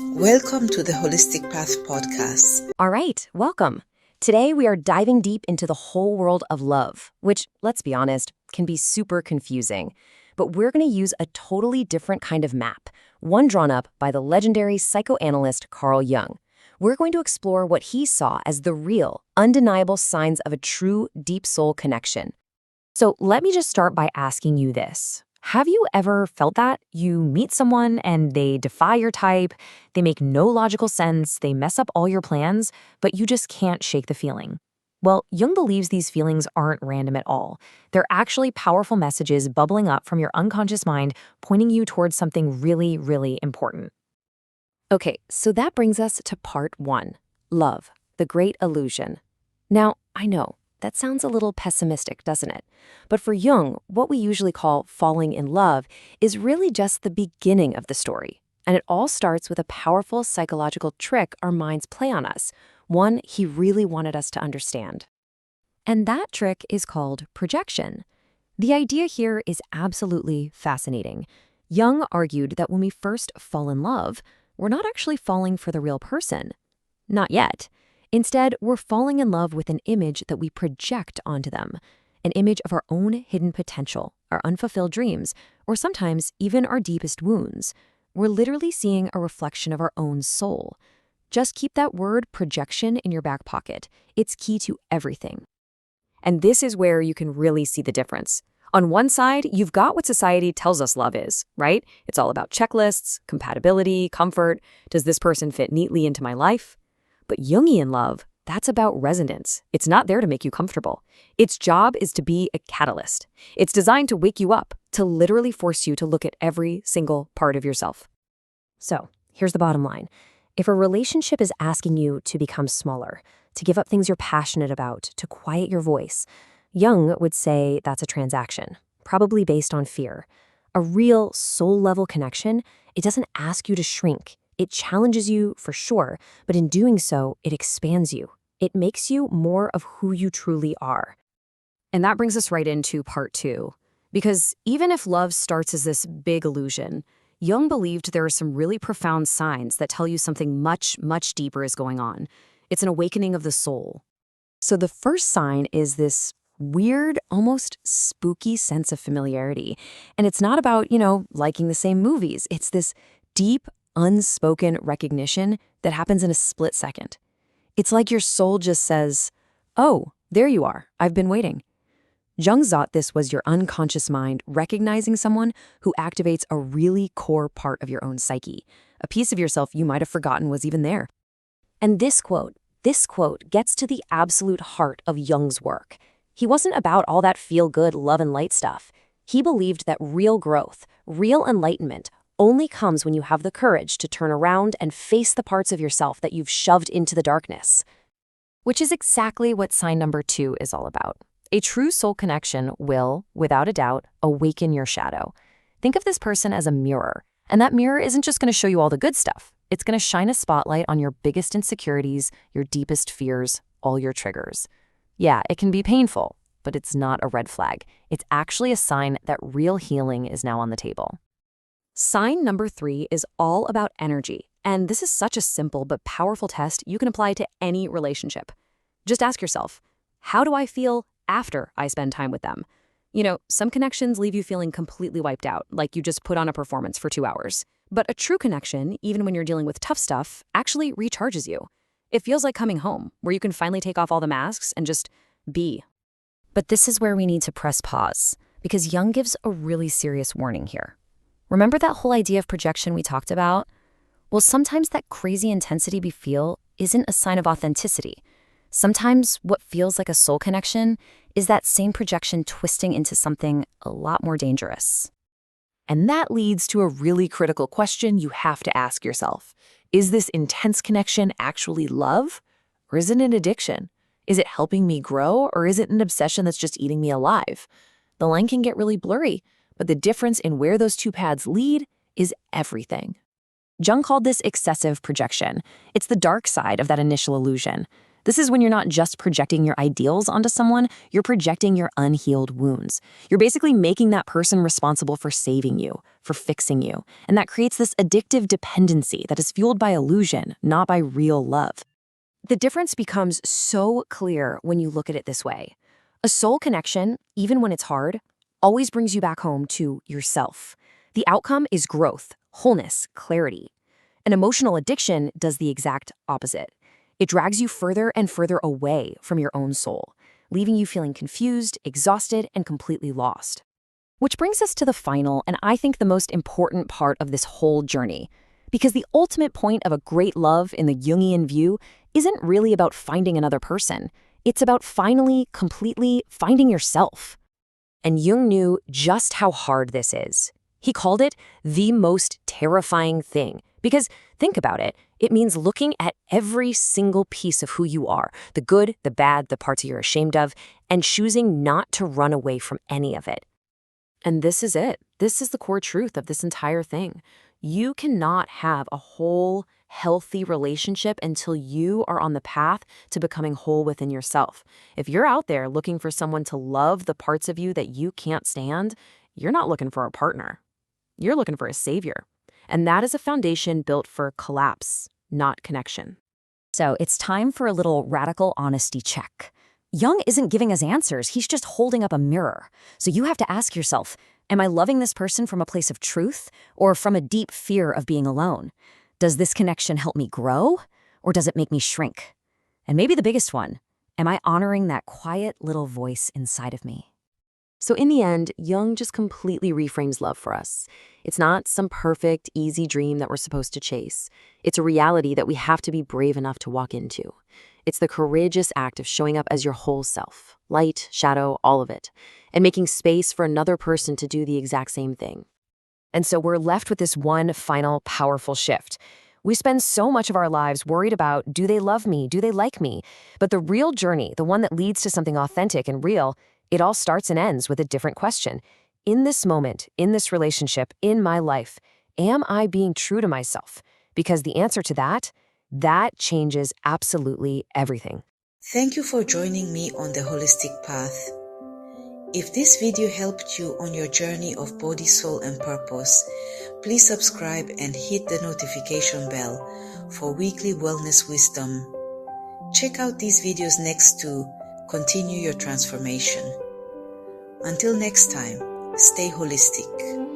Welcome to the Holistic Path podcast. All right, welcome. Today we are diving deep into the whole world of love, which, let's be honest, can be super confusing. But we're going to use a totally different kind of map, one drawn up by the legendary psychoanalyst Carl Jung. We're going to explore what he saw as the real, undeniable signs of a true deep soul connection. So let me just start by asking you this. Have you ever felt that? You meet someone and they defy your type, they make no logical sense, they mess up all your plans, but you just can't shake the feeling. Well, Jung believes these feelings aren't random at all. They're actually powerful messages bubbling up from your unconscious mind, pointing you towards something really, really important. Okay, so that brings us to part 1, love, the great illusion. Now, I know, that sounds a little pessimistic, doesn't it? But for Jung, what we usually call falling in love is really just the beginning of the story. And it all starts with a powerful psychological trick our minds play on us, one he really wanted us to understand. And that trick is called projection. The idea here is absolutely fascinating. Jung argued that when we first fall in love, we're not actually falling for the real person. Not yet. Instead, we're falling in love with an image that we project onto them, an image of our own hidden potential, our unfulfilled dreams, or sometimes even our deepest wounds. We're literally seeing a reflection of our own soul. Just keep that word projection in your back pocket. It's key to everything. And this is where you can really see the difference. On one side, you've got what society tells us love is, right? It's all about checklists, compatibility, comfort. Does this person fit neatly into my life? But Jungian love, that's about resonance. It's not there to make you comfortable. Its job is to be a catalyst. It's designed to wake you up, to literally force you to look at every single part of yourself. So, here's the bottom line. If a relationship is asking you to become smaller, to give up things you're passionate about, to quiet your voice, Jung would say that's a transaction, probably based on fear. A real soul-level connection, it doesn't ask you to shrink. It challenges you, for sure, but in doing so, it expands you. It makes you more of who you truly are. And that brings us right into part 2. Because even if love starts as this big illusion, Jung believed there are some really profound signs that tell you something much, much deeper is going on. It's an awakening of the soul. So the first sign is this weird, almost spooky sense of familiarity. And it's not about, liking the same movies. It's this deep, unspoken recognition that happens in a split second. It's like your soul just says, "Oh, there you are. I've been waiting." Jung thought this was your unconscious mind recognizing someone who activates a really core part of your own psyche, a piece of yourself you might have forgotten was even there. And this quote gets to the absolute heart of Jung's work. He wasn't about all that feel-good love and light stuff. He believed that real growth, real enlightenment, only comes when you have the courage to turn around and face the parts of yourself that you've shoved into the darkness. Which is exactly what sign number 2 is all about. A true soul connection will, without a doubt, awaken your shadow. Think of this person as a mirror, and that mirror isn't just going to show you all the good stuff. It's going to shine a spotlight on your biggest insecurities, your deepest fears, all your triggers. Yeah, it can be painful, but it's not a red flag. It's actually a sign that real healing is now on the table. Sign number 3 is all about energy, and this is such a simple but powerful test you can apply to any relationship. Just ask yourself, how do I feel after I spend time with them? Some connections leave you feeling completely wiped out, like you just put on a performance for 2 hours. But a true connection, even when you're dealing with tough stuff, actually recharges you. It feels like coming home, where you can finally take off all the masks and just be. But this is where we need to press pause, because Jung gives a really serious warning here. Remember that whole idea of projection we talked about? Well, sometimes that crazy intensity we feel isn't a sign of authenticity. Sometimes what feels like a soul connection is that same projection twisting into something a lot more dangerous. And that leads to a really critical question you have to ask yourself. Is this intense connection actually love? Or is it an addiction? Is it helping me grow? Or is it an obsession that's just eating me alive? The line can get really blurry, but the difference in where those two paths lead is everything. Jung called this excessive projection. It's the dark side of that initial illusion. This is when you're not just projecting your ideals onto someone, you're projecting your unhealed wounds. You're basically making that person responsible for saving you, for fixing you. And that creates this addictive dependency that is fueled by illusion, not by real love. The difference becomes so clear when you look at it this way. A soul connection, even when it's hard, always brings you back home to yourself. The outcome is growth, wholeness, clarity. An emotional addiction does the exact opposite. It drags you further and further away from your own soul, leaving you feeling confused, exhausted, and completely lost. Which brings us to the final, and I think the most important part of this whole journey. Because the ultimate point of a great love in the Jungian view isn't really about finding another person. It's about finally, completely finding yourself. And Jung knew just how hard this is. He called it the most terrifying thing. Because think about it, it means looking at every single piece of who you are, the good, the bad, the parts you're ashamed of, and choosing not to run away from any of it. And this is it. This is the core truth of this entire thing. You cannot have a whole, healthy relationship until you are on the path to becoming whole within yourself. If you're out there looking for someone to love the parts of you that you can't stand, you're not looking for a partner. You're looking for a savior. And that is a foundation built for collapse, not connection. So it's time for a little radical honesty check. Jung isn't giving us answers, he's just holding up a mirror. So you have to ask yourself, am I loving this person from a place of truth or from a deep fear of being alone? Does this connection help me grow or does it make me shrink? And maybe the biggest one, am I honoring that quiet little voice inside of me? So in the end, Jung just completely reframes love for us. It's not some perfect, easy dream that we're supposed to chase. It's a reality that we have to be brave enough to walk into. It's the courageous act of showing up as your whole self, light, shadow, all of it, and making space for another person to do the exact same thing. And so we're left with this one final powerful shift. We spend so much of our lives worried about, do they love me? Do they like me? But the real journey, the one that leads to something authentic and real, it all starts and ends with a different question. In this moment, in this relationship, in my life, am I being true to myself? Because the answer to that changes absolutely everything. Thank you for joining me on the Holistic Path. If this video helped you on your journey of body, soul, and purpose, please subscribe and hit the notification bell for weekly wellness wisdom. Check out these videos next to continue your transformation. Until next time, stay holistic.